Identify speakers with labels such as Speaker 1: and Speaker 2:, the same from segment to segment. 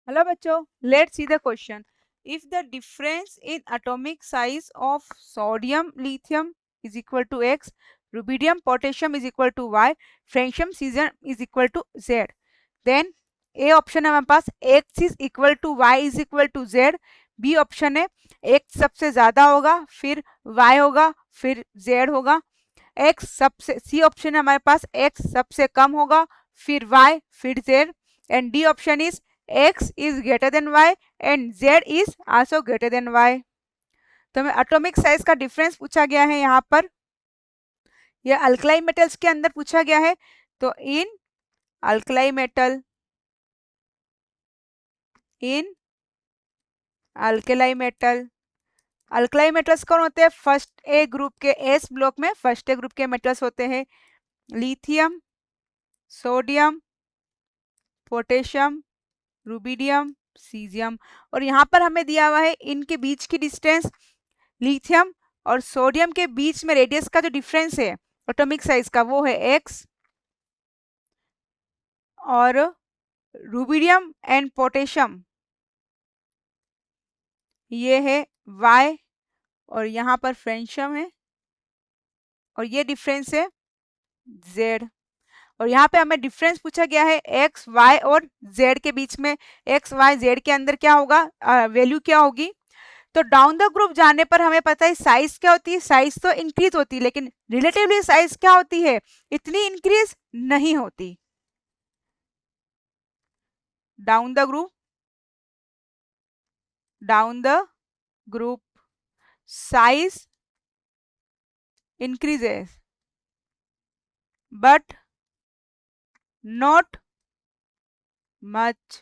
Speaker 1: Hello बच्चों, let's see the question. If the difference in atomic size of sodium lithium is equal to x, rubidium potassium is equal to y, francium cesium is equal to z, then A option है हमारे पास x is equal to y is equal to z, B option है x सबसे ज्यादा होगा, फिर y होगा, फिर z होगा, x सबसे C ऑप्शन है हमारे पास x सबसे कम होगा, फिर y, फिर z, and D option is x is greater than y and z is also greater than y. तो हमें एटॉमिक साइज का डिफरेंस पूछा गया है यहाँ पर, यह अल्कलाई मेटल्स के अंदर पूछा गया है. तो इन अल्कलाई मेटल, इन अल्कलाई मेटल, अल्कलाई मेटल्स कौन होते हैं? फर्स्ट ए ग्रुप के, एस ब्लॉक में फर्स्ट ए ग्रुप के मेटल्स होते हैं lithium, sodium, potassium, rubidium, caesium. और यहाँ पर हमें दिया हुआ है इनके बीच की डिस्टेंस, लिथियम और सोडियम के बीच में रेडियस का जो डिफरेंस है एटॉमिक साइज का वो है x, और रुबिडियम एंड पोटेशियम ये है y, और यहाँ पर फ्रेंशियम है और ये डिफरेंस है z. और यहाँ पे हमें डिफरेंस पूछा गया है x, y और z के बीच में. x, y, z के अंदर क्या होगा, वैल्यू क्या होगी? तो डाउन द ग्रुप जाने पर हमें पता है साइज क्या होती है, साइज तो इंक्रीज होती है, लेकिन रिलेटिवली साइज क्या होती है, इतनी इंक्रीज नहीं होती. Down the group size increases but not much,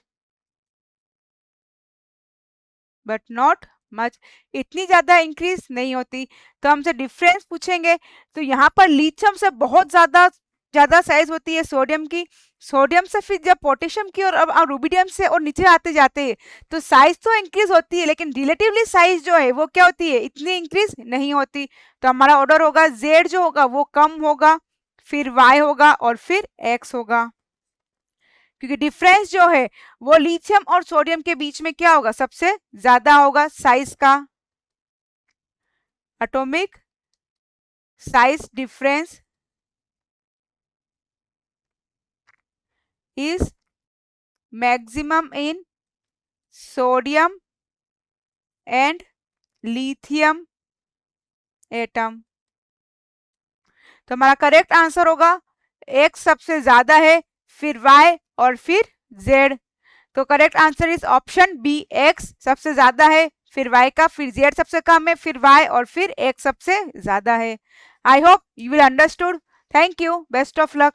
Speaker 1: इतनी ज्यादा इंक्रीज नहीं होती. तो हमसे डिफरेंस पूछेंगे तो यहाँ पर लिथियम से बहुत ज्यादा साइज होती है सोडियम की, सोडियम से फिर जब पोटेशियम की और अब रुबिडियम से और नीचे आते जाते हैं तो साइज तो इंक्रीज होती है, लेकिन रिलेटिवली साइज जो है वो क्या होती है, इतनी इंक्रीज नहीं होती. तो हमारा ऑर्डर होगा जेड जो होगा वो कम होगा, फिर वाई होगा और फिर एक्स होगा, क्योंकि डिफरेंस जो है वो लिथियम और सोडियम के बीच में क्या होगा, सबसे ज्यादा होगा साइज का. Atomic size difference is maximum in sodium and lithium atom. तो हमारा करेक्ट आंसर होगा x सबसे ज्यादा है, फिर y और फिर z. तो correct answer is option B, x सबसे ज्यादा है, फिर y का, फिर z सबसे कम है, फिर y और फिर x सबसे ज्यादा है. I hope you will understood. Thank you, best of luck.